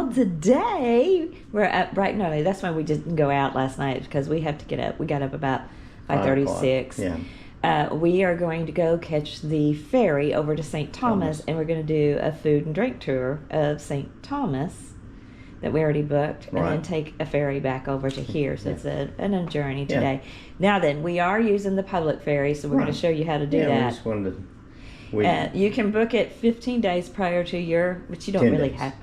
Well, today we're up bright and early. That's why we didn't go out last night, because we have to get up. We got up about 5:36. Yeah. We are going to go catch the ferry over to St. Thomas, and we're going to do a food and drink tour of St. Thomas that we already booked, and then take a ferry back over to here. So it's a journey today. Now then, we are using the public ferry, so we're going to show you how to do that. We just wanted to. You can book it 15 days prior to your, but you don't really have,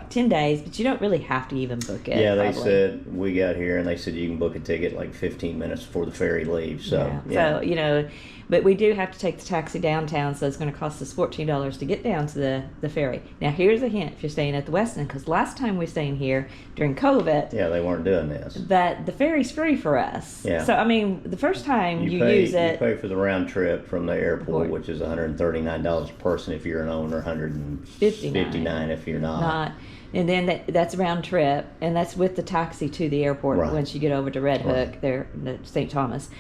10 days, but you don't really have to even book it. Yeah, they said, we got here and they said you can book a ticket like 15 minutes before the ferry leaves. So, So, you know, but we do have to take the taxi downtown, so it's going to cost us $14 to get down to the ferry. Now, here's a hint if you're staying at the Westin, because last time we stayed here during COVID. Yeah, they weren't doing this. But the ferry's free for us. Yeah. So, I mean, the first time you pay, use it. You pay for the round trip from the airport, which is $139 a person if you're an owner, $159 if you're not. And then that's round trip, and that's with the taxi to the airport once you get over to Red Hook, there, St. Thomas.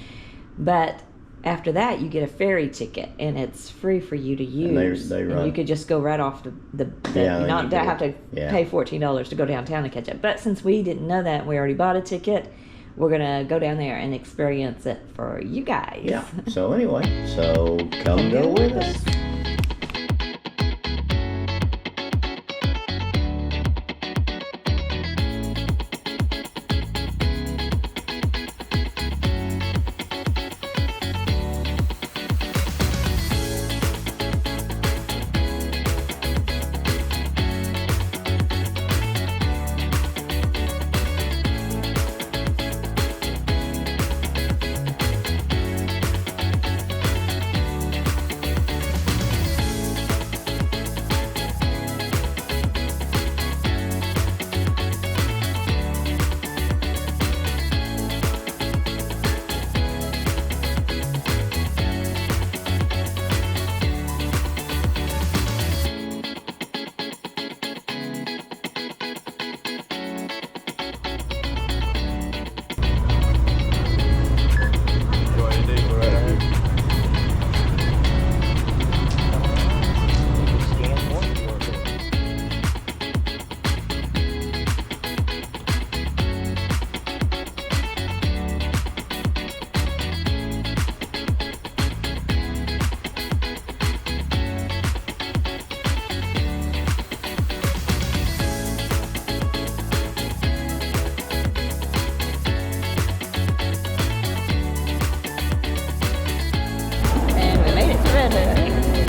But after that, you get a ferry ticket, and it's free for you to use. And you could just go right off not have to pay $14 to go downtown to catch it. But since we didn't know that, we already bought a ticket. We're gonna go down there and experience it for you guys. Yeah. So anyway, come go with us.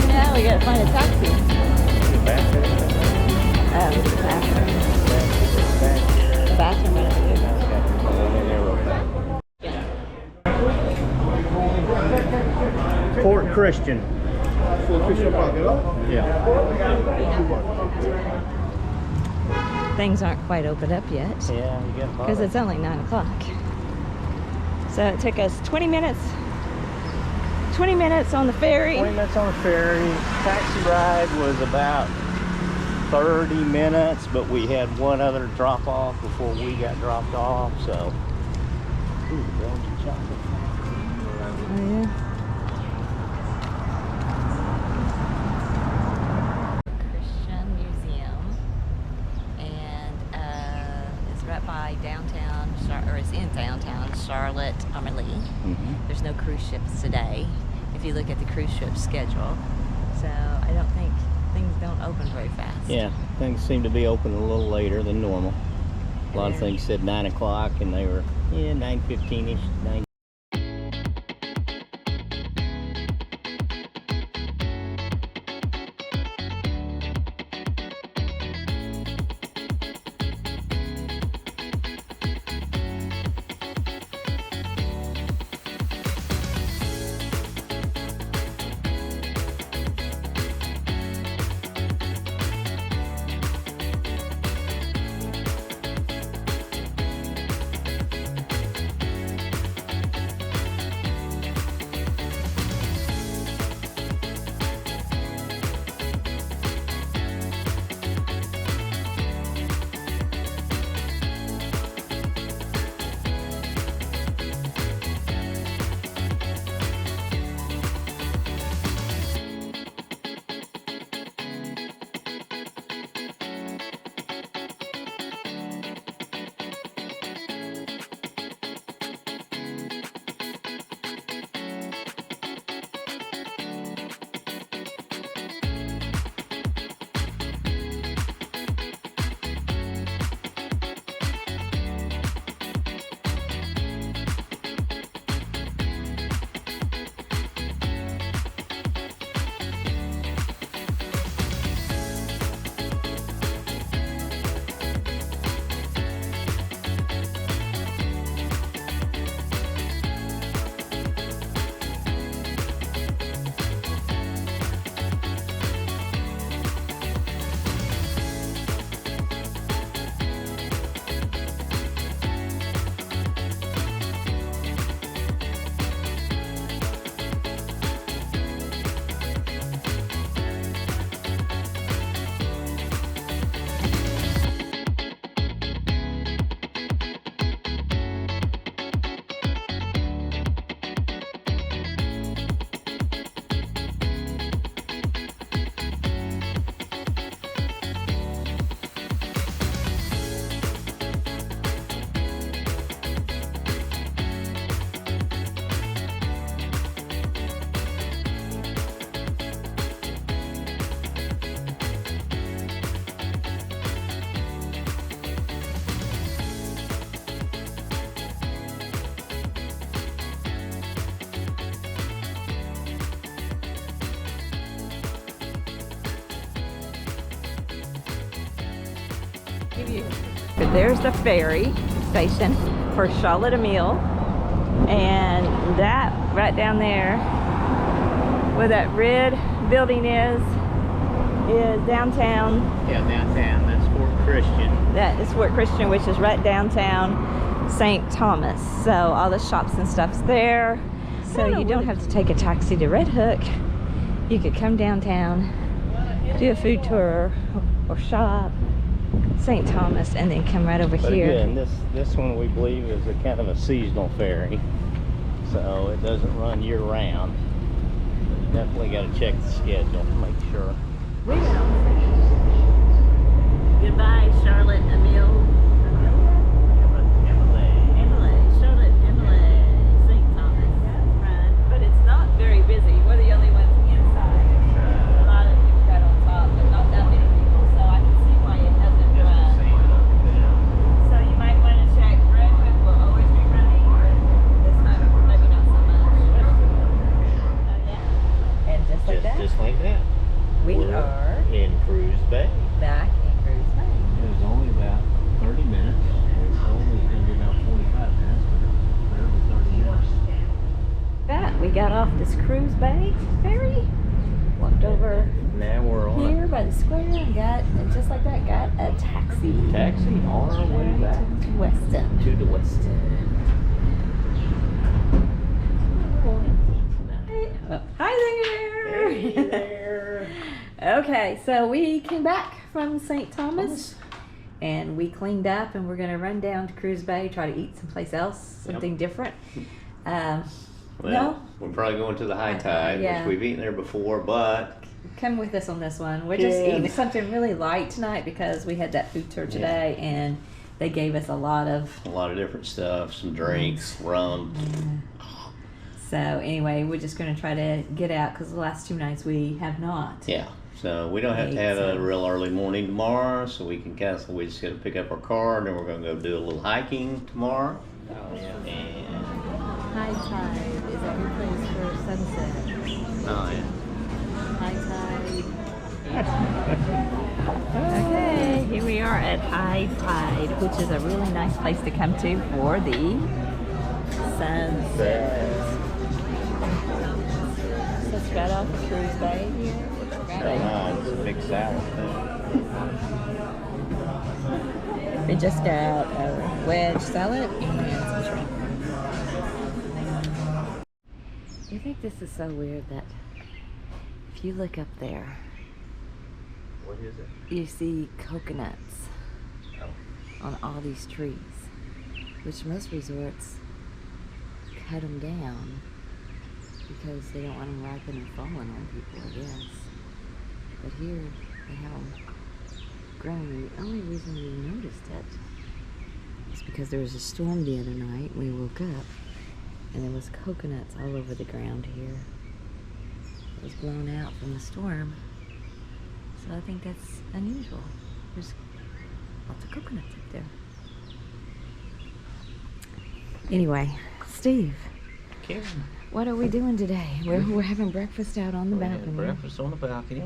Now we gotta find a taxi. The bathroom right there. Fort Christian. Yeah. Things aren't quite opened up yet. Yeah, you get because it's only 9 o'clock. So it took us 20 minutes. 20 minutes on the ferry. 20 minutes on the ferry. Taxi ride was about 30 minutes, but we had one other drop off before we got dropped off. So, ooh, Belgian chocolate. Oh yeah. Christian Museum, and it's right by downtown, or it's in downtown Charlotte, Amalie. There's no cruise ships today, if you look at the cruise ship schedule. So I don't think things don't open very fast. Yeah, things seem to be open a little later than normal. A lot of things said 9 o'clock, and they were 9:15ish. 9. There's the ferry station for Charlotte Emile, and that right down there where that red building is downtown. Yeah, downtown. That's Fort Christian. That is Fort Christian, which is right downtown St. Thomas. So all the shops and stuff's there. So you don't have to take a taxi to Red Hook. You could come downtown, do a food tour or shop, St. Thomas, and then come right over here. Again, this one we believe is a kind of a seasonal ferry, so it doesn't run year round. But you definitely got to check the schedule to make sure. We will. Goodbye, Charlotte Emile. Charlotte Emile, St. Thomas. Right. But it's not very busy. We're the only ones inside. A lot of people got on top, but not that many people, so I can see why it doesn't run. So you might want to check. Red Hook will always be running, but this time maybe not so much. Yeah. And just like that. Just like that. We are in Cruz Bay. back in Cruz Bay. It was only about 30 minutes. It was only going to be about 45 minutes, but barely 30 minutes. That we got off this Cruz Bay ferry, walked over Now we're on here by the square, and just like that, got a taxi. a taxi on our way back to Weston. to the Weston. Hi there. Hey there. Okay, so we came back from St. Thomas and we cleaned up, and we're gonna run down to Cruz Bay, try to eat someplace else, something different. Well, No? we're probably going to the high tide, Yeah. which we've eaten there before, but Come with us on this one. We're just Yeah. eating something really light tonight because we had that food tour today, and they gave us a lot of. a lot of different stuff, some drinks, rum. So anyway, we're just going to try to get out because the last 2 nights we have not. Yeah. So we don't have to have a real early morning tomorrow, so we can cancel. We just got to pick up our car, and then we're going to go do a little hiking tomorrow. Oh, yeah. And High tide is a good place for sunset. oh yeah. High tide. Okay, here we are at high tide, which is a really nice place to come to for the sunset. So it's right off of Cruz Bay here. It's a big salad thing. We just got a wedge salad and some shrimp. You think this is so weird that if you look up there, What is it? you see coconuts on all these trees, which most resorts cut them down because they don't want them ripening and falling on people, I guess. But here they have them grown. The only reason we noticed it is because there was a storm the other night. We woke up and there was coconuts all over the ground here. It was blown out from the storm. So I think that's unusual. There's lots of coconuts up there. Anyway, Steve, Karen. what are we doing today? We're having breakfast out on the balcony. Breakfast on the balcony.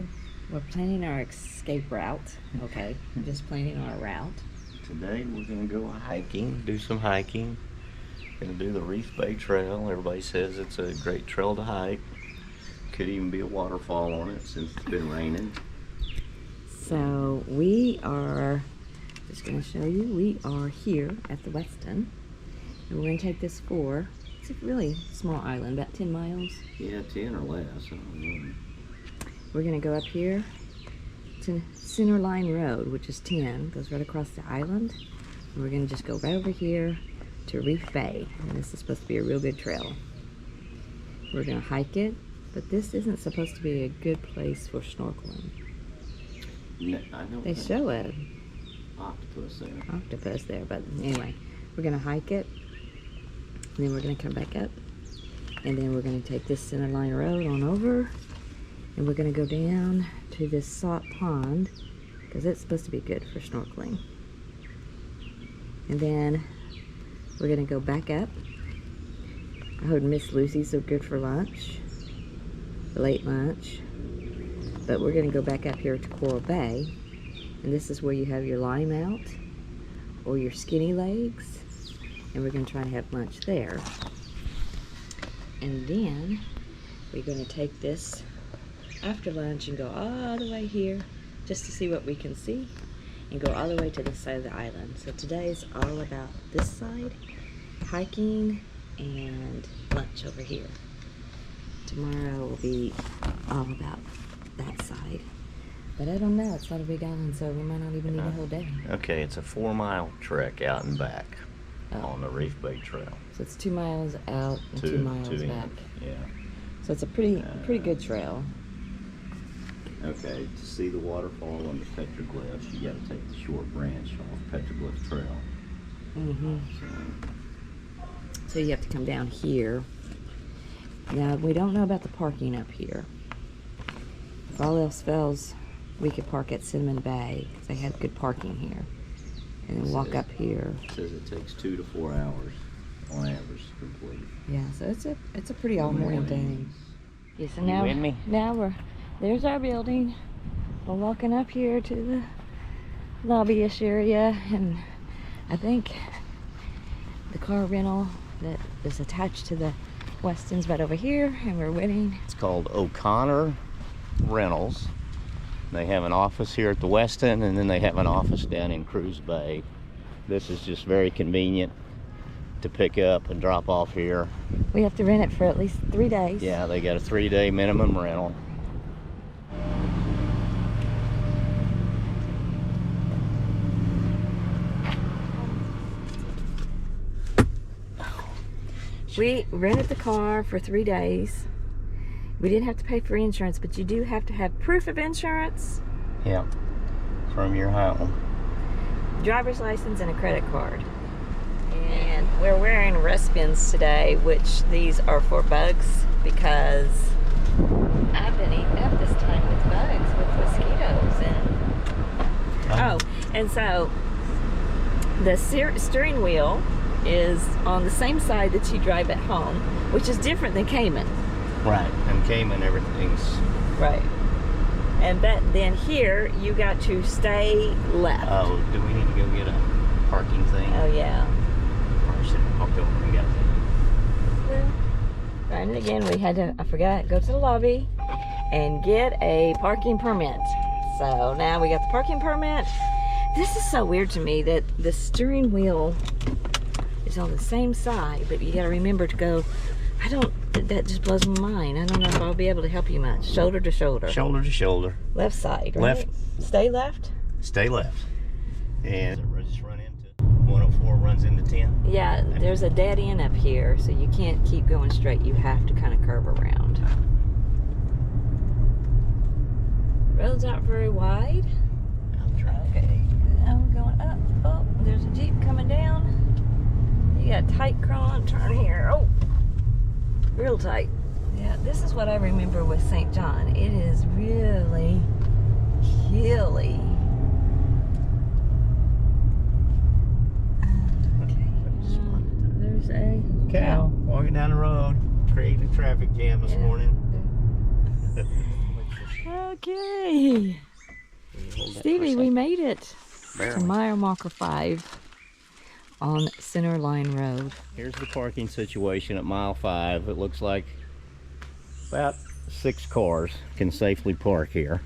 We're planning our escape route. Okay, just planning our route. Today we're going to go hiking, do some hiking. Going to do the Reef Bay Trail. Everybody says it's a great trail to hike. Could even be a waterfall on it since it's been raining. So we are, just going to show you, we are here at the Weston. And we're going to take this for, it's a really small island, about 10 miles. Yeah, 10 or less. We're going to go up here to Center Line Road, which is 10, goes right across the island. And we're going to just go right over here to Reef Bay. And this is supposed to be a real good trail. We're going to hike it, but this isn't supposed to be a good place for snorkeling. No, I don't They think show an octopus there. octopus there, but anyway, we're going to hike it, and then we're going to come back up, and then we're going to take this Center Line Road on over, and we're going to go down to this salt pond, because it's supposed to be good for snorkeling. And then we're going to go back up. I heard Miss Lucy's so good for lunch, late lunch. But we're going to go back up here to Coral Bay, And this is where you have your lime out or your skinny legs. And we're going to try to have lunch there. And then we're going to take this after lunch and go all the way here just to see what we can see and go all the way to this side of the island. So today's all about this side, hiking and lunch over here. Tomorrow will be all about that side. But I don't know, it's not a big island, so we might not even need a whole day. Okay, it's a 4-mile trek out and back on the Reef Bay Trail. So it's 2 miles out and 2 miles back. Yeah. So it's a pretty good trail. Okay, to see the waterfall on the petroglyphs, you got to take the short branch off Petroglyph Trail. Mm-hmm. So you have to come down here. Now, we don't know about the parking up here. If all else fails, we could park at Cinnamon Bay, because they have good parking here. And then walk up here. It says it takes 2 to 4 hours on average to complete. Yeah, so it's a pretty all morning thing. Yeah, so now, you with me? Now there's our building. We're walking up here to the lobby-ish area, and I think the car rental that is attached to the Weston's right over here, and we're waiting. It's called O'Connor Rentals. They have an office here at the Weston, and then they have an office down in Cruz Bay. This is just very convenient to pick up and drop off here. We have to rent it for at least 3 days. Yeah, they got a 3-day minimum rental. We rented the car for 3 days. We didn't have to pay for insurance, but you do have to have proof of insurance. Yeah, from your home. Driver's license and a credit card. And we're wearing rest bins today, which these are for bugs, because I've been eating up this time with bugs, with mosquitoes. And so the steering wheel is on the same side that you drive at home, which is different than Cayman. Right, and Cayman, everything's... Right. And then here, you got to stay left. Oh, do we need to go get a parking thing? Oh, yeah. Or should we walk over and get it? Well, right, and again, we had to, I forgot, go to the lobby and get a parking permit. So now we got the parking permit. This is so weird to me that the steering wheel is on the same side, but you got to remember to go, that just blows my mind. I don't know if I'll be able to help you much. Shoulder to shoulder. Shoulder to shoulder. Left side, right? Left. Stay left? Stay left. And just run into 104 runs into 10? Yeah, there's a dead end up here, so you can't keep going straight. You have to kind of curve around. Road's not very wide. I'll try. Okay, now we're going up. Oh, there's a Jeep coming down. You got a tight turn here. Oh, real tight. Yeah, this is what I remember with St. John. It is really hilly. Okay, there's a cow walking down the road, creating a traffic jam this morning. Okay. Stevie, we made it to mile marker 5 on Center Line Road. Here's the parking situation at mile 5. It looks like about 6 cars can safely park here.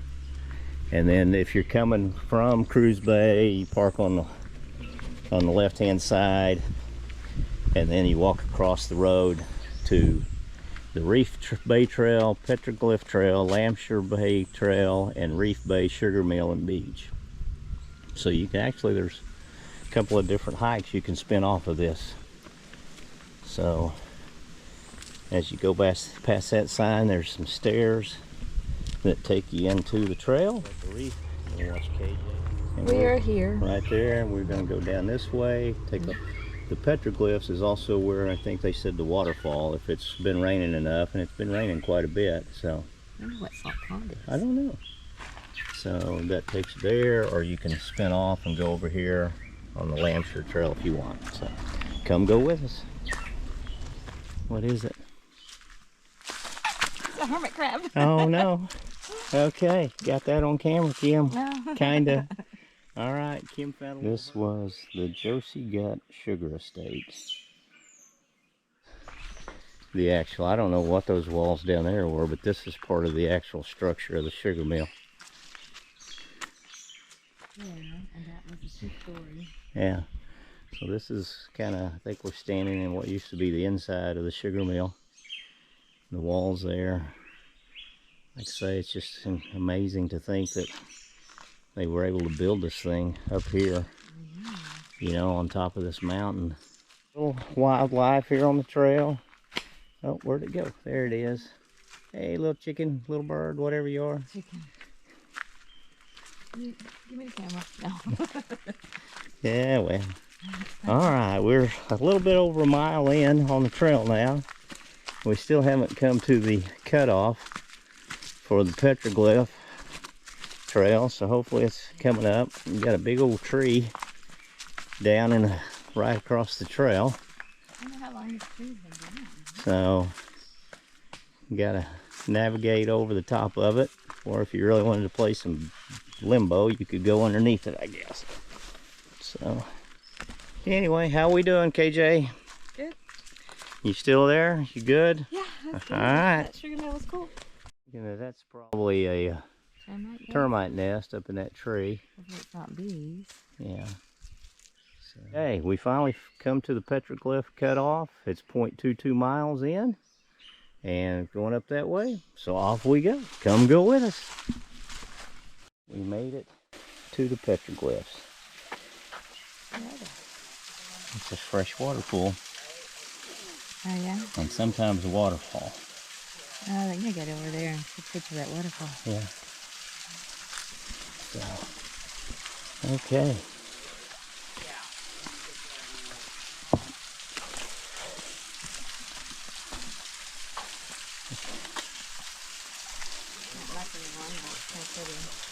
And then if you're coming from Cruz Bay, you park on the left-hand side, and then you walk across the road to the Reef Bay Trail, Petroglyph Trail, Lambshire Bay Trail, and Reef Bay Sugar Mill and Beach. So you can actually, there's a couple of different hikes you can spin off of this. So as you go past that sign, there's some stairs that take you into the trail. We are here. Right there, and we're going to go down this way. The petroglyphs is also where I think they said the waterfall, if it's been raining enough, and it's been raining quite a bit, so. I don't know what salt pond is. I don't know. So that takes you there, or you can spin off and go over here on the Lambshire Trail if you want. So come go with us. What is it? It's a hermit crab. Oh no. Okay, got that on camera, Kim. No. Kinda. All right, Kim found. This was the Josie Gut Sugar Estate. The actual, I don't know what those walls down there were, but this is part of the actual structure of the sugar mill. Yeah, and that was a 2-story. Yeah. So this is kind of, I think we're standing in what used to be the inside of the sugar mill. The walls there. Like I say, it's just amazing to think that they were able to build this thing up here, you know, on top of this mountain. Little wildlife here on the trail. Oh, where'd it go? There it is. Hey, little chicken, little bird, whatever you are. Chicken. Give me the camera. No. Yeah, well. All right, we're a little bit over a mile in on the trail now. We still haven't come to the cutoff for the petroglyph trail, so hopefully it's coming up. We've got a big old tree down in right across the trail. I don't know how long this tree's been down. So you gotta navigate over the top of it, or if you really wanted to play some limbo, you could go underneath it, I guess. So anyway, how we doing, KJ? Good. You still there? You good? Yeah, that's good. All right. That sugar mill was cool. You know, that's probably a termite nest up in that tree. Hopefully it's not bees. Yeah. So, hey, we finally come to the petroglyph cutoff. It's 0.22 miles in and going up that way. So off we go. Come go with us. We made it to the petroglyphs. It's a freshwater pool. Oh yeah? And sometimes a waterfall. Oh, I'm gonna get over there and take a picture of that waterfall. Yeah. So, okay. Yeah.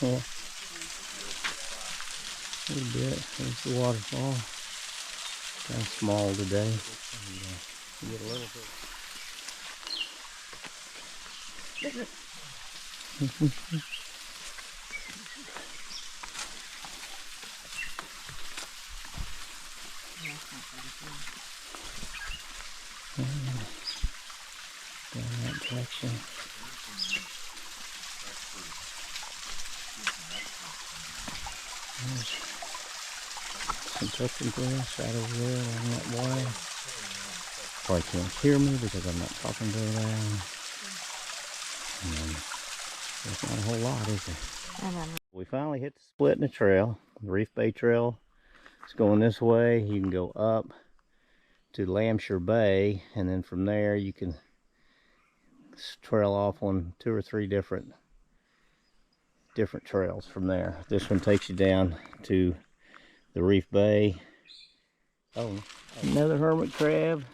A little bit. There's the waterfall. Kind of small today. You get a little bit. Down that direction. There's some petroglyphs right over there along that wire. Probably can't hear me because I'm not talking very loud. And there's not a whole lot, is there? We finally hit the split in the trail. The Reef Bay Trail is going this way. You can go up to Lambshire Bay, and then from there you can trail off on 2 or 3 different trails from there. This one takes you down to the Reef Bay. Oh, another hermit crab.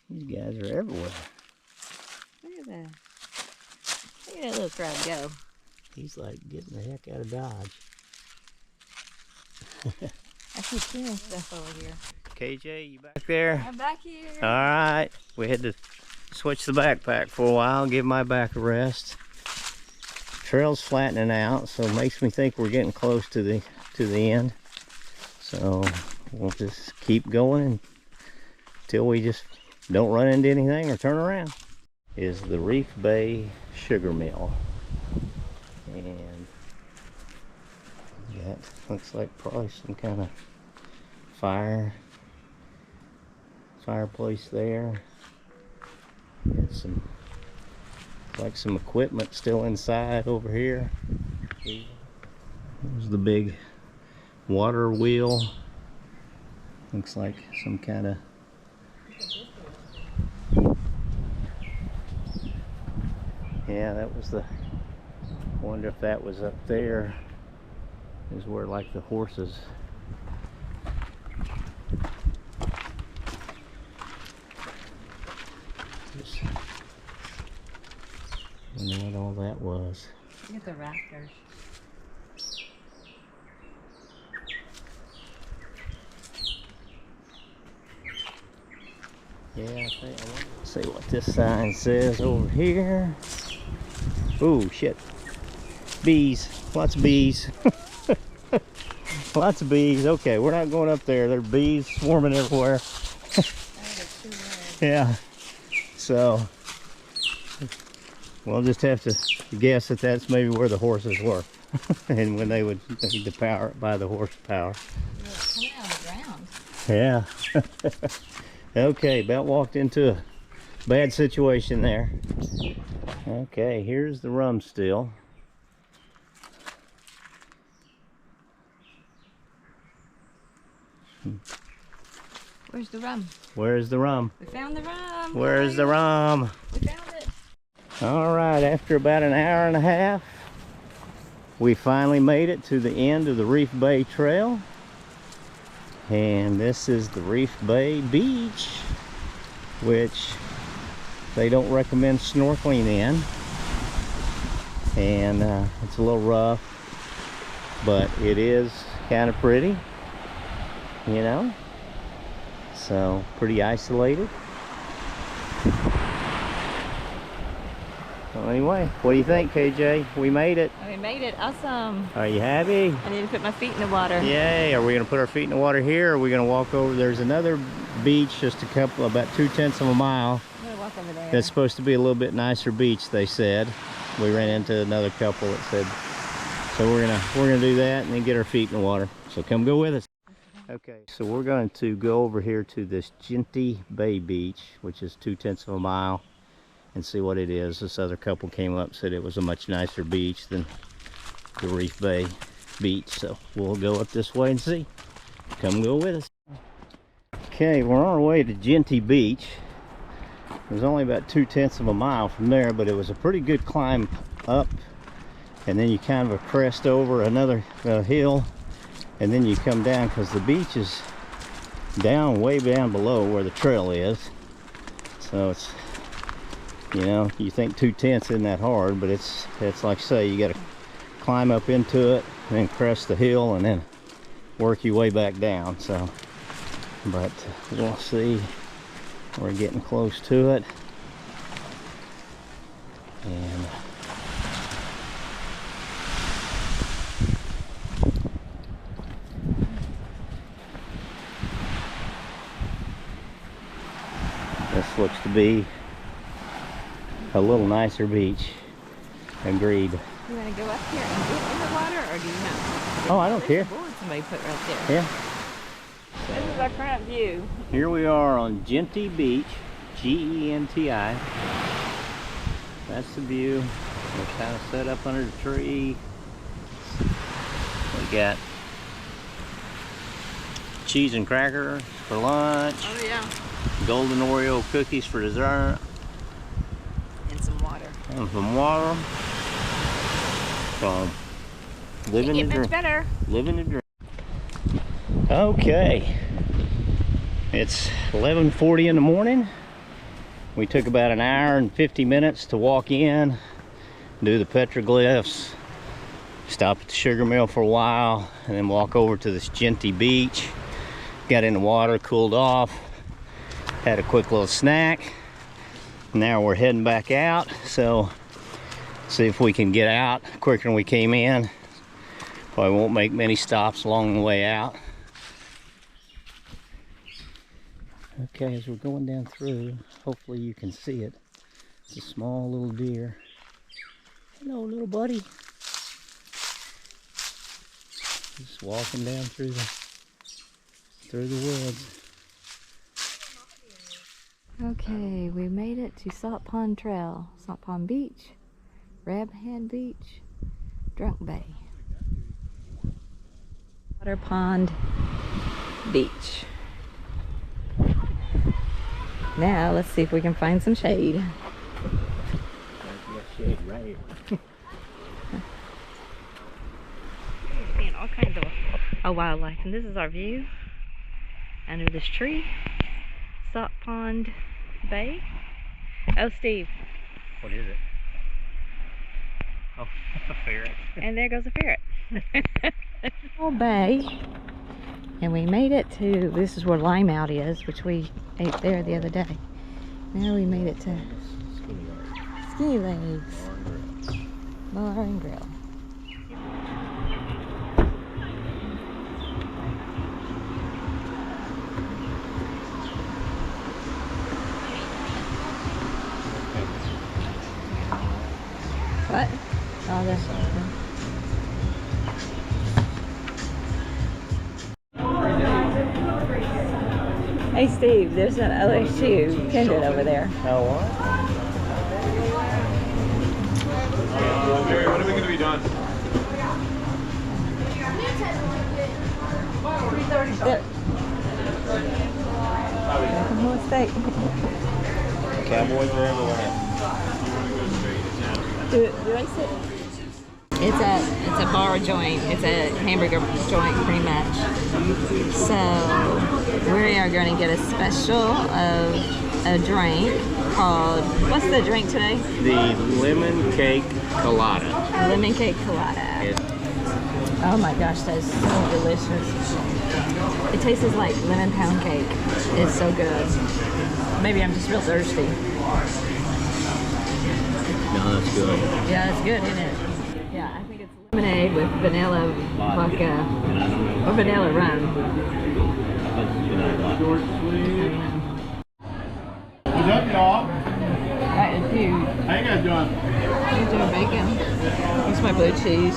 These guys are everywhere. Look at that. Look at that little crab go. He's like getting the heck out of Dodge. I keep seeing stuff over here. KJ, you back there? I'm back here. All right. We had to switch the backpack for a while, give my back a rest. Trail's flattening out, so it makes me think we're getting close to the end. So we'll just keep going until we just don't run into anything or turn around. Is the Reef Bay Sugar Mill. And that looks like probably some kind of fireplace there. Got some, like some equipment still inside over here. There's the big water wheel. Looks like some kind of yeah, that was the, I wonder if that was up there is where like the horses just wonder what all that was. Look at the rafters. Yeah, I think I want to see what this sign says over here. Oh shit. Bees. Lots of bees. Lots of bees. Okay, we're not going up there. There are bees swarming everywhere. Yeah. So we'll just have to guess that that's maybe where the horses were. And when they would need to power it by the horsepower. It's coming out of the ground. Yeah. Okay, about walked into a bad situation there. Okay, here's the rum still. Where's the rum? Where's the rum? We found the rum. Where's the rum? We found it. All right, after about an hour and a half, we finally made it to the end of the Reef Bay Trail. And this is the Reef Bay Beach, which they don't recommend snorkeling in. And it's a little rough, but it is kind of pretty, you know? So, pretty isolated. So anyway, what do you think, KJ? We made it. We made it. Awesome. Are you happy? I need to put my feet in the water. Yay. Are we going to put our feet in the water here, or are we going to walk over? There's another beach just a couple, about 2/10 of a mile. I'm going to walk over there. That's supposed to be a little bit nicer beach, they said. We ran into another couple that said, so we're gonna do that and then get our feet in the water. So come go with us. Okay, so we're going to go over here to this Genti Bay Beach, which is 2/10 of a mile, and see what it is. This other couple came up and said it was a much nicer beach than the Reef Bay Beach, so we'll go up this way and see. Come go with us. Okay, we're on our way to Genti Beach. It was only about 2/10 of a mile from there, but it was a pretty good climb up, and then you kind of a crest over another hill, and then you come down because the beach is down way down below where the trail is. So it's, you know, you think 2/10 isn't that hard, but it's like I say, you got to climb up into it and then crest the hill and then work your way back down. So, but we'll see. We're getting close to it, and this looks to be a little nicer beach. Agreed. You want to go up here and get in the water, or do you not? Oh, I don't care. There's a board somebody put right there. Yeah. This is our front view. Here we are on Genti Beach, G-E-N-T-I. That's the view. We're kind of set up under the tree. We got cheese and crackers for lunch. Oh yeah. Golden Oreo cookies for dessert. And some water. And some water. So, living the dream. Much better. Living the dream. Okay. It's 11:40 in the morning. We took about an hour and 50 minutes to walk in, do the petroglyphs, stop at the sugar mill for a while, and then walk over to this Genti Beach. Got in the water, cooled off, had a quick little snack. Now we're heading back out, so see if we can get out quicker than we came in. Probably won't make many stops along the way out. Okay, as we're going down through, hopefully you can see it. It's a small little deer. Hello, little buddy. Just walking down through the woods. Okay, we made it to Salt Pond Trail, Salt Pond Beach, Rabhead Beach, Drunk Bay. Water Pond Beach. Now let's see if we can find some shade. Shade right here. Seeing all kinds of wildlife, and this is our view under this tree. Salt Pond Bay. Oh, Steve. What is it? Oh, a ferret. And there goes a ferret. Maho Bay. And we made it to, this is where Limeout is, which we ate there the other day. Now we made it to Skinny Legs Bar and Grill. the. Hey Steve, there's an OSU pendant over there. Oh, what? Mary, when are we going to be done? There. More steak. Cowboys are everywhere. Do I sit? It's a bar joint. It's a hamburger joint, pretty much. So we are going to get a special of a drink called. What's the drink today? The lemon cake colada. Lemon cake colada. Oh my gosh, that is so delicious. It tastes like lemon pound cake. It's so good. Maybe I'm just real thirsty. No, that's good. Yeah, it's good, isn't it? Yeah, I think it's lemonade with vanilla vodka or vanilla rum. What's up, y'all? That is huge. How you guys doing? You're doing bacon. Here's my blue cheese.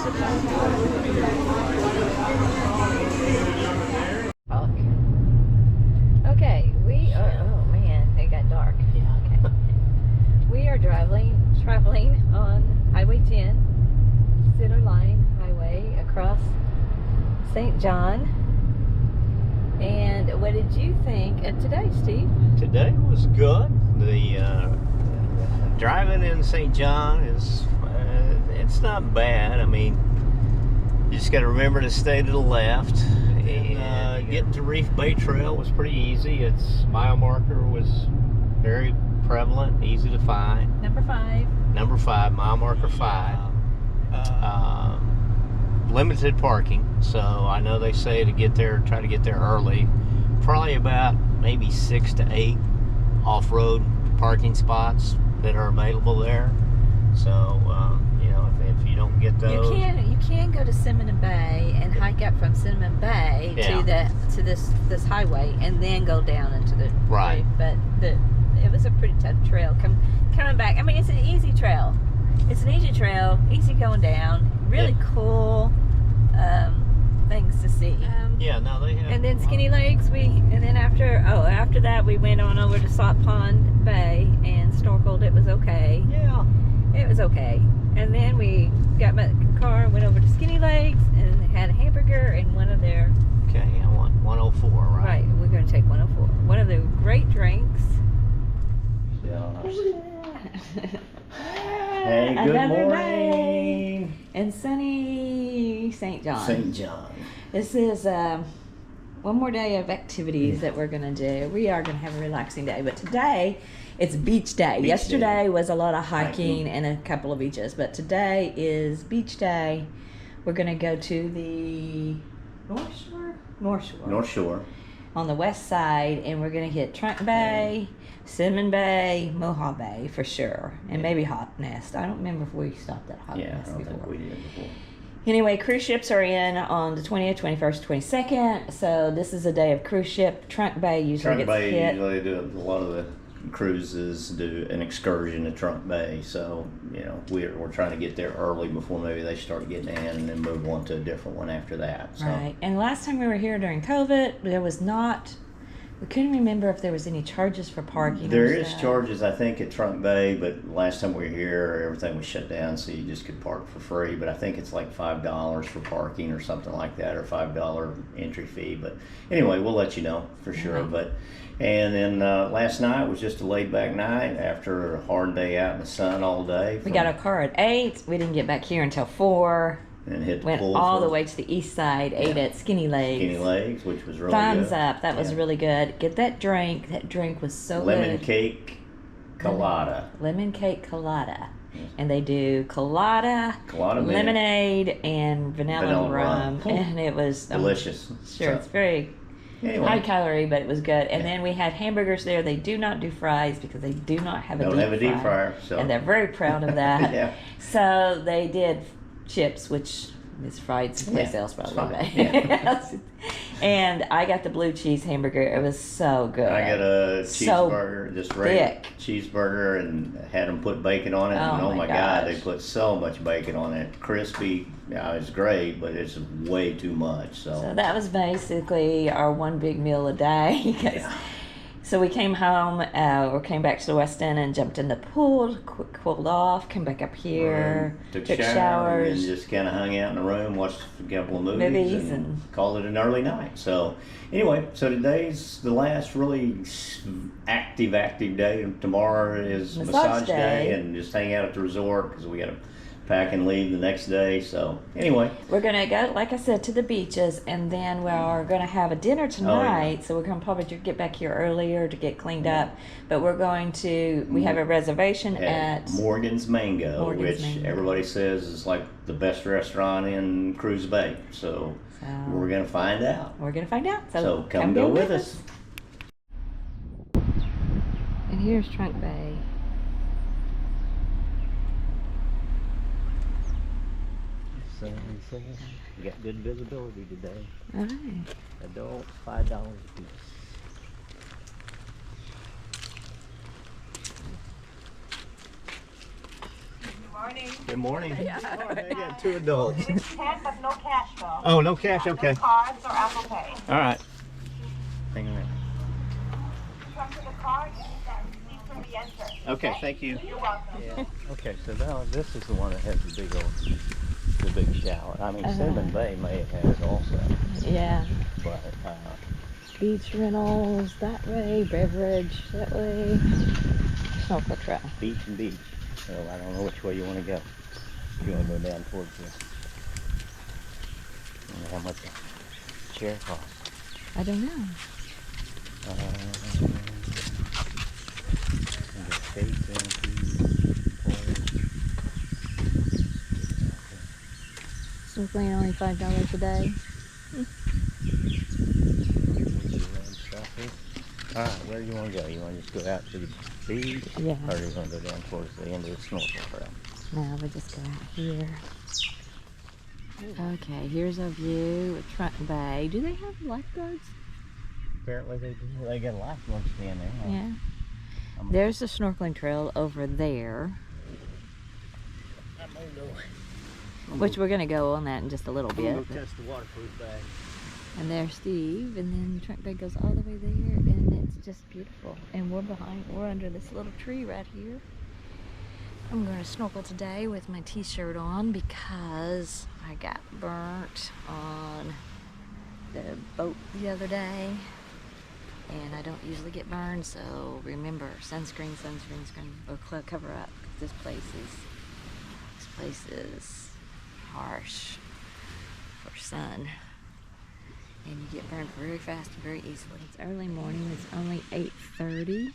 Okay, we are. Oh man, it got dark. Okay. We are traveling on Highway 10, Center Line Highway across St. John. And what did you think of today, Steve? Today was good. The driving in St. John is it's not bad. I mean, you just got to remember to stay to the left. And getting to Reef Bay Trail was pretty easy. Its mile marker was very prevalent, easy to find. Number 5. Number 5, mile marker 5. Limited parking, so I know they say to get there, try to get there early. Probably about maybe 6 to 8 off-road parking spots that are available there. So you know, if you don't get those, You can go to Cinnamon Bay and hike up from Cinnamon Bay to this highway and then go down into the Right. But it was a pretty tough trail coming back. I mean, it's an easy trail. It's an easy trail, easy going down. Really cool things to see. yeah, no, they have. And then Skinny Lakes, after that we went on over to Salt Pond Bay and snorkeled. It was okay. Yeah. It was okay. And then we got my car, went over to Skinny Lakes, and had a hamburger and one of their. Okay, I want 104, right? Right, we're going to take 104. One of the great drinks. Hey, good Another morning. day in sunny St. John. St. John. This is one more day of activities that we're going to do. We are going to have a relaxing day, but today it's beach day. Yesterday was a lot of hiking and a couple of beaches, but today is beach day. We're going to go to the North Shore on the west side, and we're going to hit Trunk Bay, Cinnamon Bay, Maho Bay for sure, and maybe Hot Nest. I don't remember if we stopped at Hot Nest before. Think we did before. Anyway, cruise ships are in on the 20th, 21st, 22nd. So this is a day of cruise ship. Trunk Bay usually Trunk gets Bay hit. usually do a lot of the cruises do an excursion to Trunk Bay, so you know we're trying to get there early before maybe they start getting in, and then move on to a different one after that. So. Right. And last time we were here during COVID, there was not. We couldn't remember if there was any charges for parking. There is charges, I think, at Trunk Bay, but last time we were here, everything was shut down, so you just could park for free. But I think it's like $5 for parking or something like that, or $5 entry fee. But anyway, we'll let you know for sure. Right. And then last night was just a laid-back night after a hard day out in the sun all day. We got our car at 8. We didn't get back here until 4. And hit the Went pool all the way to the east side, ate at Skinny Lakes. Skinny Lakes, which was really Thumbs good. up. That was really good. Get that drink. That drink was so Lemon good. cake colada. Lemon cake colada. And they do colada Colada mint. lemonade, and vanilla rum. Oh, And it was delicious. Sure, it's very Anyway, high calorie, but it was good. And then we had hamburgers there. They do not do fries because they do not have a don't deep have a deep fryer, so and they're very proud of that. Yeah. So they did chips, which It's fried someplace else it's probably. fine. But and I got the blue cheese hamburger. It was so good. I got a So cheeseburger, just regular thick. cheeseburger, and had them put bacon on it. And Oh oh my my God, gosh. they put so much bacon on it. Crispy, yeah, it's great, but it's way too much. So that was basically our one big meal a day. 'Cause Yeah. So we came home, or came back to the West End and jumped in the pool, cooled off, came back up here, took a shower, and then just kind of hung out in the room, watched a couple of movies, and called it an early night. So anyway, so today's the last really active day. Tomorrow is massage day, and just hang out at the resort because we got to pack and leave the next day. So anyway, we're gonna go, like I said, to the beaches, and then we're gonna have a dinner tonight. So we're gonna probably get back here earlier to get cleaned up. But we're going to. We have a reservation at Morgan's Mango, which Mango. everybody says is like the best restaurant in Cruz Bay. So we're gonna find out. We're gonna find out. So come go with us. And here's Trunk Bay. We got good visibility today. All right. Adults, $5 a piece. Good morning. I got 2 adults. 10, but no cash though. Oh, no cash. Okay. No cards or Apple Pay. All right. Hang on. Come to the card and you got receipt from the entrance. Okay. Thank you. You're welcome. Yeah. Okay. So now this is the one that has the big shower. I mean, Cinnamon Bay may have it also. Yeah. But Beach rentals that way, beverage that way, snorkel trail. beach and beach. So I don't know which way you want to go. You want to go down towards this. I wonder how much a chair costs. I don't know. Snorkeling only $5 a day. Alright, where do you want to go? You want to just go out to the beach? Yeah. Or do you want to go down towards the end of the snorkel trail? No, we just go out here. Okay, here's a view of Trunk Bay. Do they have lifeguards? Apparently they do. They got a lifeguard stand there. Yeah. There's the snorkeling trail over there, which we're going to go on that in just a little bit. Go test the waterproof bag. And there's Steve, and then Trunk Bay goes all the way there, and it's just beautiful. And we're under this little tree right here. I'm going to snorkel today with my t-shirt on because I got burnt on the boat the other day. And I don't usually get burned, so remember, sunscreen. Or cover up. This place is harsh for sun. And you get burned very fast and very easily. It's early morning, it's only 8:30.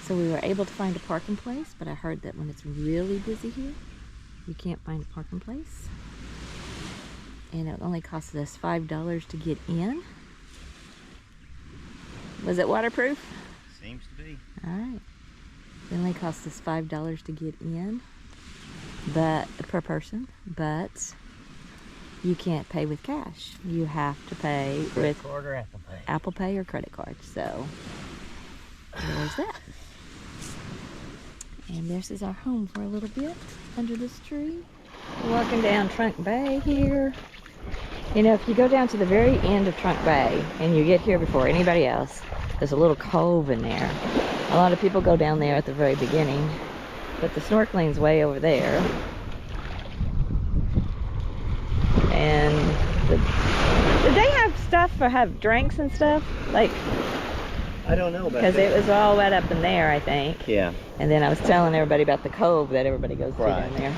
So we were able to find a parking place, but I heard that when it's really busy here, you can't find a parking place. And it only cost us $5 to get in. Was it waterproof? Seems to be. Alright. It only cost us $5 to get in, but per person, but you can't pay with cash. You have to pay with Card or Apple Pay? Apple Pay or credit card. So there's that. And this is our home for a little bit under this tree. We're walking down Trunk Bay here. You know, if you go down to the very end of Trunk Bay and you get here before anybody else, there's a little cove in there. A lot of people go down there at the very beginning, but the snorkeling's way over there. And did they have stuff or have drinks and stuff? Like, I don't know about that. because it was all wet up in there, I think. Yeah. And then I was telling everybody about the cove that everybody goes to Right. down there.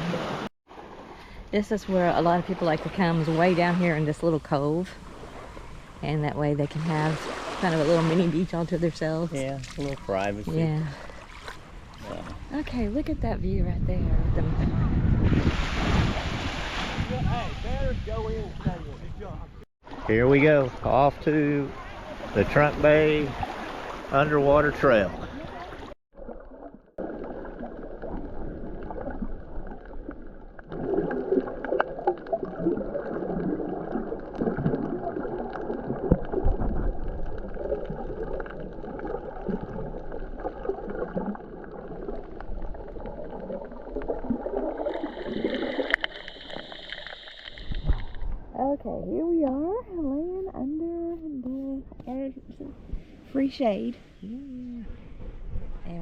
This is where a lot of people like to come, is way down here in this little cove. And that way they can have kind of a little mini beach all to themselves. Yeah, a little privacy. Yeah. Okay, look at that view right there. Here we go, off to the Trunk Bay underwater trail. free shade. And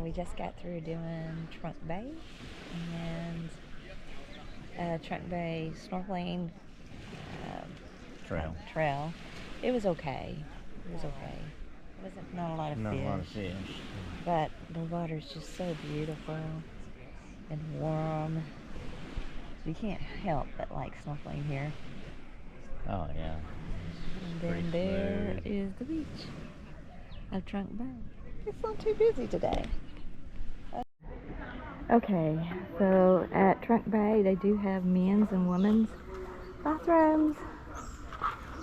we just got through doing Trunk Bay and Trunk Bay snorkeling trail. It was okay. It wasn't not a lot of fish. But the water's just so beautiful and warm. You can't help but like snorkeling here. Oh yeah. And then there is the beach of Trunk Bay. It's not too busy today. Okay, so at Trunk Bay they do have men's and women's bathrooms.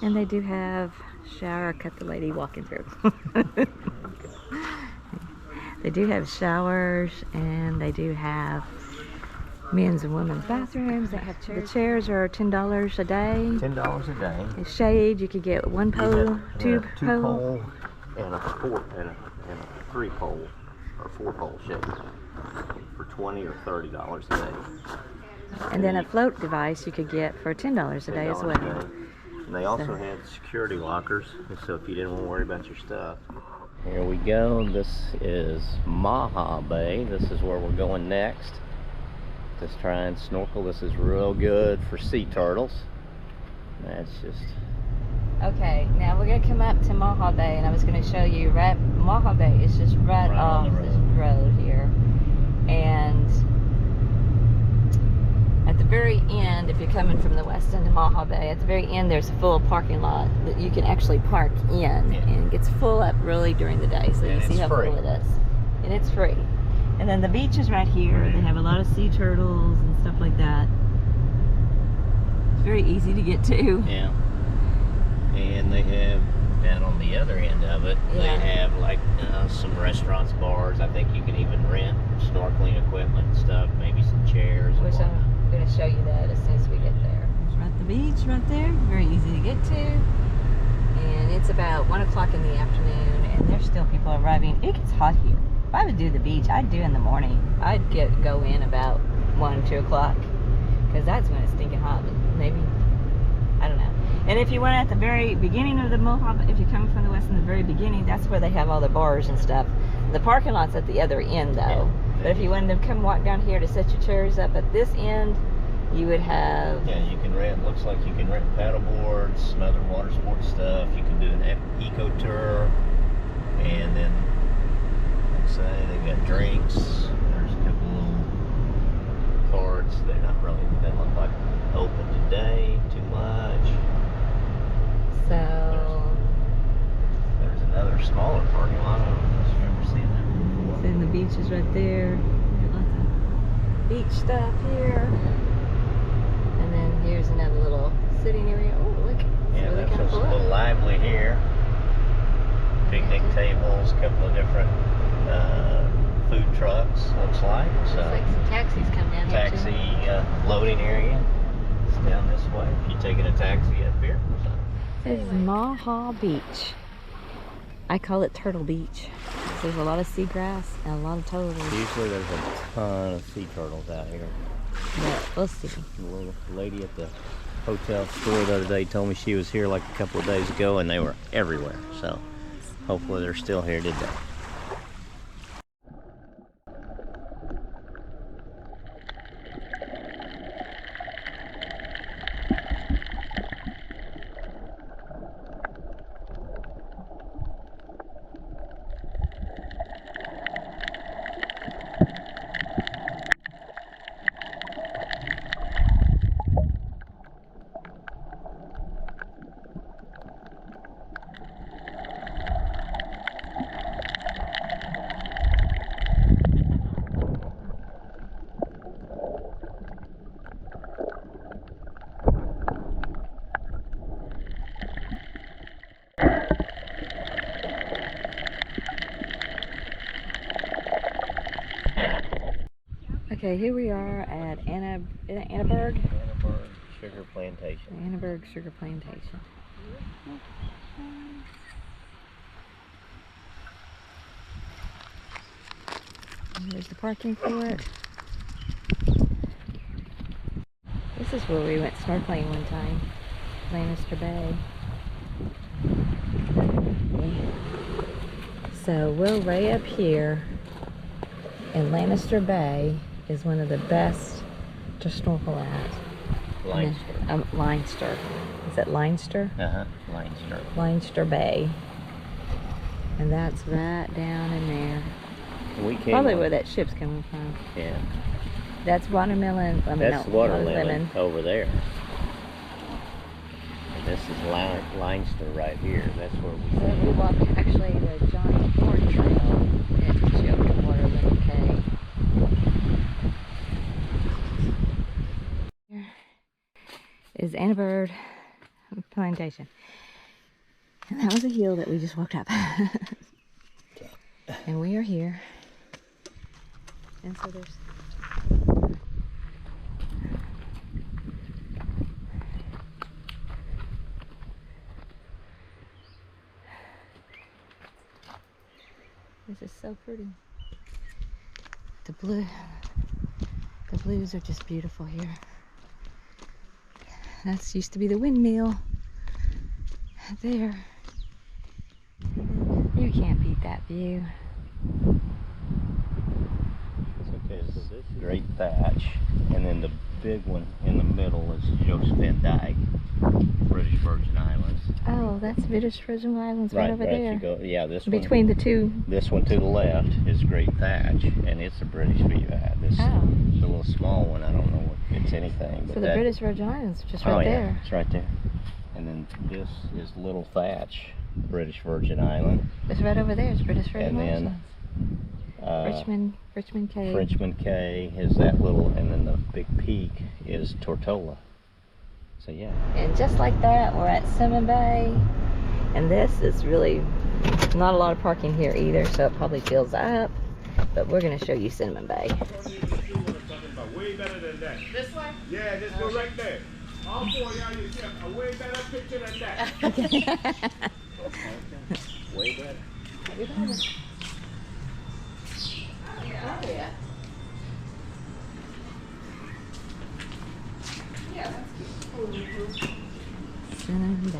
And they do have shower. Cut the lady walking through. They do have showers, and they do have men's and women's bathrooms. They have chairs. The chairs are $10 a day. $10 a day. The shade, you could get one pole, two pole, and a 3 pole or 4 pole shade for $20 or $30 a day. And then a float device you could get for $10 a day as well. And they also had security lockers, so if you didn't want to worry about your stuff. Here we go. This is Maho Bay. This is where we're going next. Just try and snorkel. This is real good for sea turtles. That's just... Okay, now we're going to come up to Maho Bay, and I was going to show you, Maho Bay is just right off this road here. And at the very end, if you're coming from the west end of Maho Bay, at the very end there's a full parking lot that you can actually park in, and it gets full up really during the day, so you see how full it is. And it's free. And then the beach is right here. They have a lot of sea turtles and stuff like that. It's very easy to get to. Yeah. And they have, down on the other end of it, they have like some restaurants, bars. I think you can even rent snorkeling equipment and stuff, maybe some chairs. Which I'm going to show you that as soon as we get there. There's right the beach right there, very easy to get to. And it's about 1 o'clock in the afternoon, and there's still people arriving. It gets hot here. If I would do the beach, I'd do in the morning. I'd go in about 1, 2 o'clock, because that's when it's stinking hot. But maybe, I don't know. And if you went at the very beginning of the Maho, if you're coming from the west in the very beginning, that's where they have all the bars and stuff. The parking lot's at the other end, though. But if you wanted to come walk down here to set your chairs up at this end, you would have... Yeah, you can rent, looks like you can rent paddle boards, some other water sports stuff. You can do an eco tour, and then, like I say, they've got drinks. There's a couple little carts. They don't look like open today too much. So... There's another smaller parking lot. I don't know if you've ever seen that before. And the beach is right there. Lots of beach stuff here. And then here's another little sitting area. Oh, look. Yeah, really that's kind of a little lively here. Picnic tables, a couple of different food trucks, looks like. So looks like some taxis come down here too. Taxi loading area. It's down this way. If you're taking a taxi up here. This is Maho Beach. I call it Turtle Beach. There's a lot of seagrass and a lot of turtles. Usually there's a ton of sea turtles out here. But we'll see. The little lady at the hotel store the other day told me she was here like a couple of days ago, and they were everywhere. So hopefully they're still here today. Okay, here we are at Annaberg. Annaberg Sugar Plantation. Annaberg Sugar Plantation. And there's the parking for it. This is where we went snorkeling one time, Lannister Bay. So we're way up here, and Lannister Bay is one of the best to snorkel at. Leinster. Leinster. Is that Leinster? Leinster. Leinster Bay. And that's right down in there. We came Probably on- where that ship's coming from. Yeah. That's watermelon. I mean, That's no, water not lemon over there. And this is Leinster right here. That's where we So we walked actually the John Horn Trail that takes you over to Watermelon Cay. Here is Annaberg Plantation. And that was a hill that we just walked up. And we are here. And so there's this is so pretty. The blues are just beautiful here. That's used to be the windmill there. You can't beat that view. Okay, so this is Great Thatch, and then the big one in the middle is Joseph Van Dyke, British Virgin Islands. Oh, that's British Virgin Islands right over there. You go, yeah, this Between one, the two. this one to the left is Great Thatch, and it's a British view. This Oh. the little small one, I don't know if it's anything. But So the that, British Virgin Islands are just right oh, there. Yeah, it's right there. And then this is Little Thatch, British Virgin Island. It's right over there. It's British Virgin And then, Islands. Richmond Cay. Frenchman Cay is that little, and then the big peak is Tortola. So yeah. And just like that, we're at Cinnamon Bay. And this is really not a lot of parking here either, so it probably fills up. But we're going to show you Cinnamon Bay. Way better than that. This one? Yeah, just go right there. All four of y'all, you get a way better picture than that. Way better. Cinnamon Bay.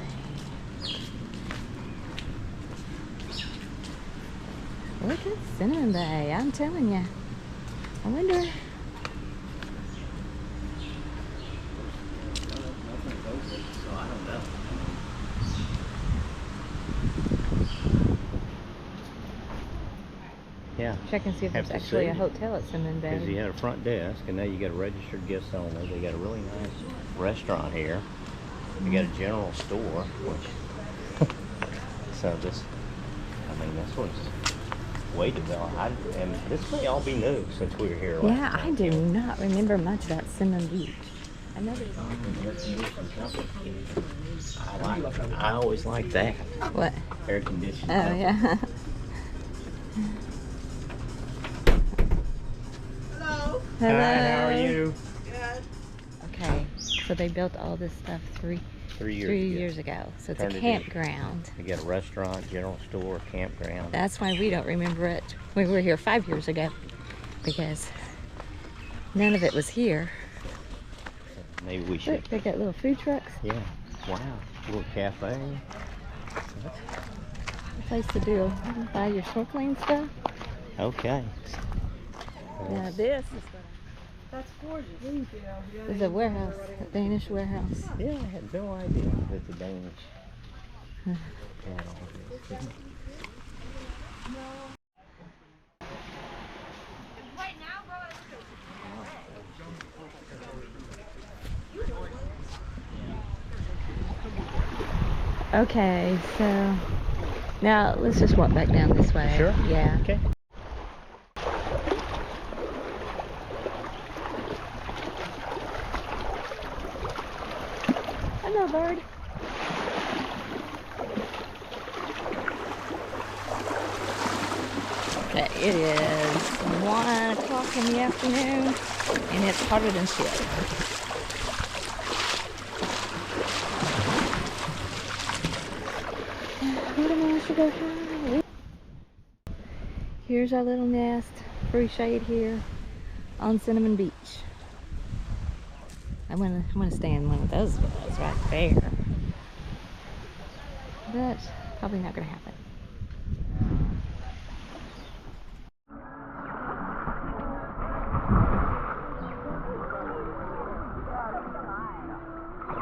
Look at Cinnamon Bay, I'm telling you. I wonder. Yeah. Check and see if Have there's to actually a see. hotel at Cinnamon Because you Bay. had a front desk, and now you got a registered guest only. They got a really nice restaurant here. You got a general store, which so this, I mean, this was way developed. And this may all be new since we were here. last Yeah, I time. do not remember much about Cinnamon Beach. I know there's I always like that. what? Air conditioning. Oh yeah. Hello. Hello. Hi, how are you? Good. Okay, so they built all this stuff 3 3 years years ago. So it's Turned a it campground. You got a restaurant, general store, campground. That's why we don't remember it. We were here 5 years ago because none of it was here. Maybe we should. Look, they got little food trucks. Yeah. Wow. Little cafe. A place to do buy your snorkeling stuff. Okay. Yeah, this is what That's gorgeous. is a warehouse, a Danish warehouse. Yeah, I had no idea that the Danish had all this. Right now, bro, it's Okay, so now let's just walk back down this way. Sure. Yeah. Okay. Hello, bird. Okay, it is 1 o'clock in the afternoon, and it's hotter than shit. What am I to go high? Here's our little nest, free shade here on Cinnamon Beach. I want to stay in one of those villas right there, but probably not going to happen.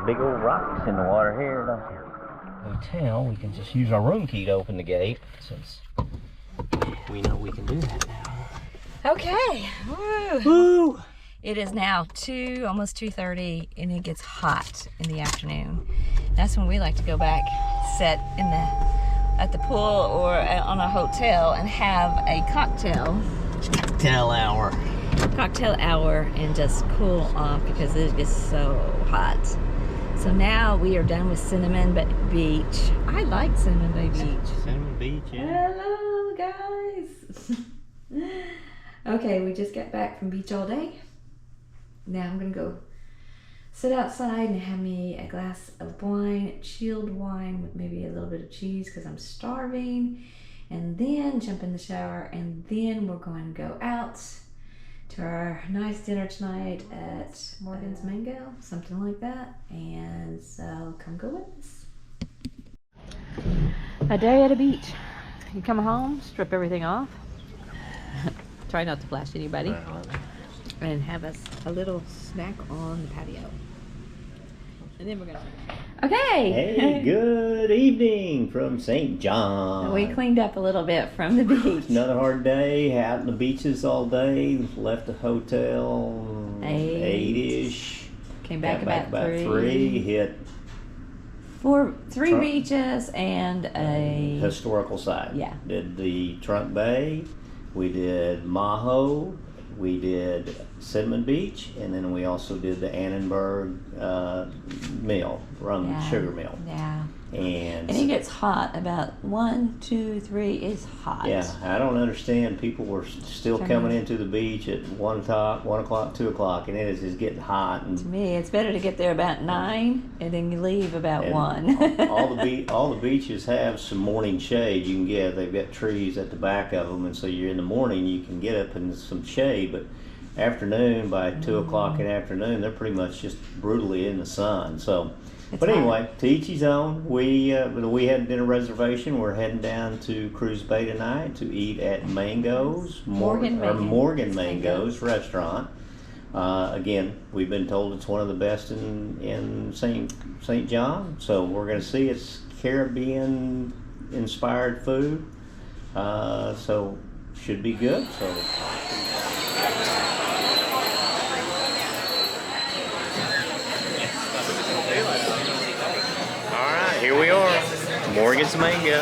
big old rocks in the water here, don't you? Hotel, we can just use our room key to open the gate since we know we can do that now. Okay. Woo. Woo! It is now almost 2:30, and it gets hot in the afternoon. That's when we like to go back, sit at the pool or on a hotel and have a cocktail hour and just cool off because it is so hot. So now we are done with Cinnamon Beach. I like Cinnamon Bay Beach. Cinnamon Beach, yeah. Hello, guys. Okay, we just got back from beach all day. Now I'm gonna go sit outside and have me a glass of wine, chilled wine with maybe a little bit of cheese because I'm starving, and then jump in the shower, and then we're going to go out to our nice dinner tonight at Morgan's Mango, something like that. And so come go with us. A day at a beach. You come home, strip everything off, try not to flash anybody, and have us a little snack on the patio. And then we're gonna. Okay. Hey, good evening from St. John. We cleaned up a little bit from the beach. Another hard day, out in the beaches all day. Left the hotel 8-ish. Came back about 3. Hit 3 beaches and a historical site. Yeah. Did the Trunk Bay. We did Maho. We did Cinnamon Beach, and then we also did the Annaberg sugar mill. Yeah. And it gets hot about 1, 2, 3 is hot. Yeah, I don't understand. People were still coming into the beach at 1 o'clock, 2 o'clock, and it is just getting hot. And to me, it's better to get there about 9 and then you leave about 1. all the beaches have some morning shade you can get. They've got trees at the back of them, and so you're in the morning you can get up in some shade. But afternoon, by 2 o'clock in the afternoon, they're pretty much just brutally in the sun. So. But anyway, to each his own. We had dinner reservation. We're heading down to Cruz Bay tonight to eat at Morgan Mango's restaurant. Again, we've been told it's one of the best in St. John. So we're going to see. It's Caribbean inspired food. So should be good. So. Here we are, Morgan's Mango.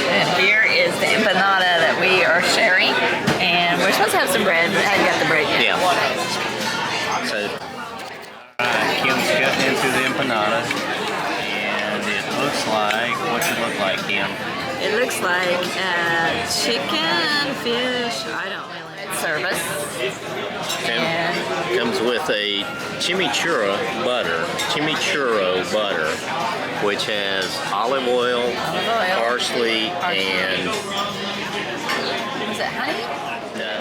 And here is the empanada that we are sharing, and we're supposed to have some bread, but I haven't got the bread yet. Yeah. So, Kim's cutting into the empanada, and it looks like, what's it look like, Kim? It looks like chicken, fish, I don't really know. Service. And comes with a chimichurro butter, which has olive oil, parsley, and... Is it honey? No.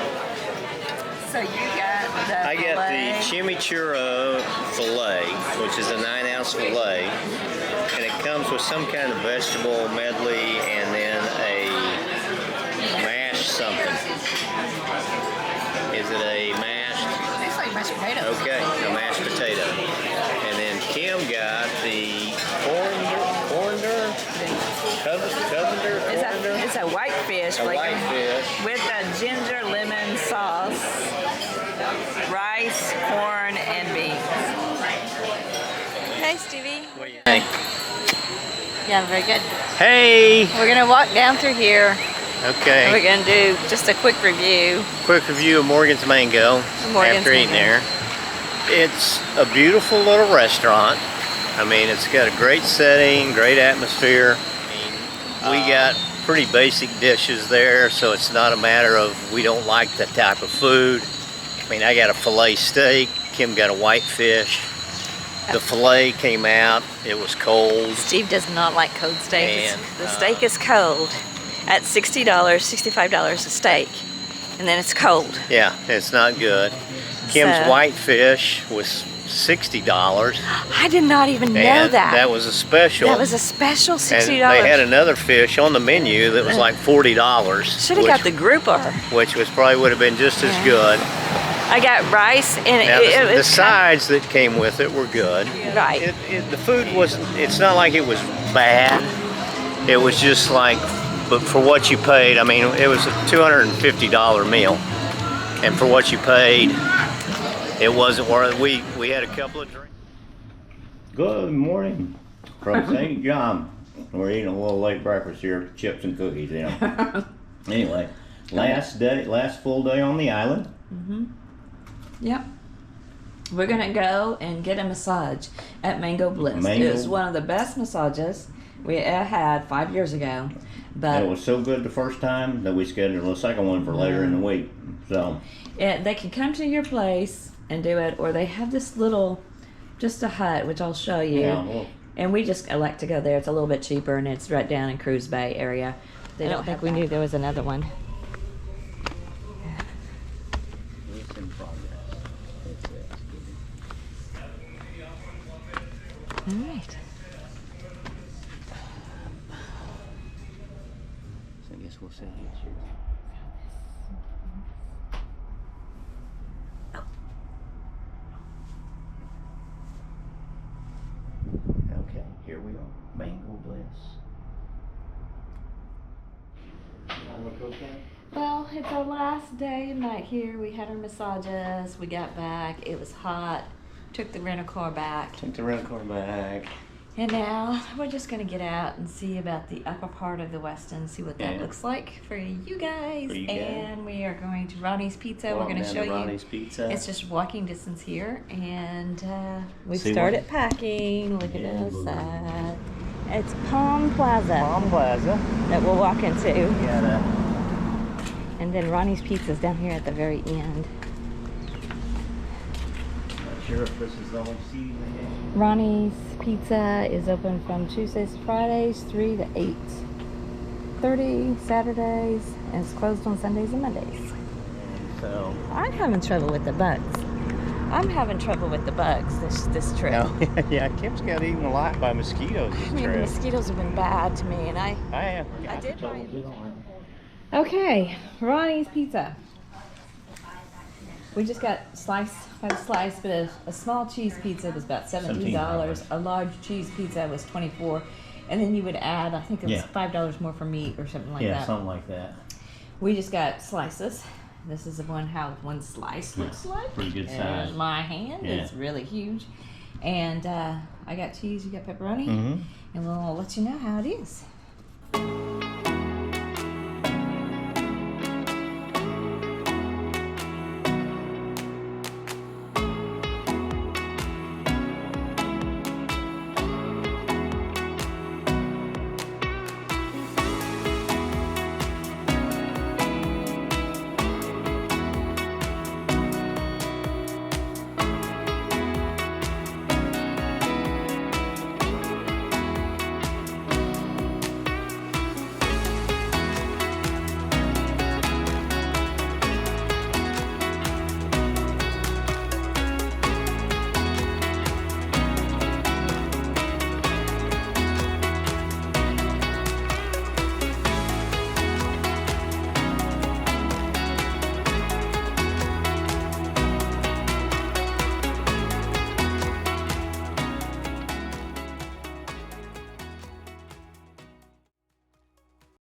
So you got the I got the chimichurro filet, which is a 9-ounce filet, and it comes with some kind of vegetable medley and then a mashed something. Is it a mashed? Looks like mashed potatoes. Okay, a mashed potato. And then Kim got the coriander? It's a white fish. A white fish. With a ginger lemon sauce, rice, corn, and beans. Hey, Stevie. What do you think? Yeah, very good. Hey! We're going to walk down through here. Okay. We're going to do just a quick review. Quick review of Morgan's Mango after eating there. It's a beautiful little restaurant. I mean, it's got a great setting, great atmosphere. I mean, we got pretty basic dishes there, so it's not a matter of we don't like that type of food. I mean, I got a filet steak. Kim got a white fish. The filet came out. It was cold. Steve does not like cold steak. And, the steak is cold at $60, $65 a steak, and then it's cold. Yeah, it's not good. Kim's white fish was $60. I did not even know And that. that was a special. That was a special $60. And they had another fish on the menu that was like $40. Should have got the grouper. Which was probably would have been just as good. I got rice and Now, it the was sides that came with it were good. right. The food wasn't, it's not like it was bad. It was just like, but for what you paid, I mean, it was a $250 meal. And for what you paid, it wasn't worth it. We had a couple of drinks. Good morning from St. John. We're eating a little late breakfast here, chips and cookies, you know. Anyway, last full day on the island. Yep. We're gonna go and get a massage at Mango Bliss. It was one of the best massages we had 5 years ago. But it was so good the first time that we scheduled a second one for later in the week. So they can come to your place and do it, or they have this little, just a hut, which I'll show you. yeah, well, And we just like to go there. It's a little bit cheaper, and it's right down in Cruz Bay area. I don't think we knew there was another one. it's in progress. All right. So I guess we'll see. Okay, here we are. Mango Bliss. All look okay? Well, it's our last day and night here. We had our massages. We got back. It was hot. Took the rental car back. Took the rental car back. And now we're just going to get out and see about the upper part of the Westin, see what that looks like for you guys. And we are going to Ronnie's Pizza. We're going to show you. Ronnie's Pizza. It's just walking distance here. And we See started packing. Look at this. It's Palm Plaza Palm Plaza. that we'll walk into. Yeah, And then Ronnie's Pizza's down here at the very end. not sure if this is the only seating they have. Ronnie's Pizza is open from Tuesdays to Fridays, 3 to 8:30 Saturdays, and it's closed on Sundays and Mondays. So I'm having trouble with the bugs. This trip. no, yeah, Kim's got eaten a lot by mosquitoes this I mean, the trip. mosquitoes have been bad to me, and I did buy. Okay, Ronnie's Pizza. We just got slice by slice, but a small cheese pizza was about $17. A large cheese pizza was $24, and then you would add, I think it was $5 more for meat or something like that. Yeah, something like that. We just got slices. This is how one slice looks like. Pretty good size. And my hand is really huge, and I got cheese. You got pepperoni, and we'll let you know how it is.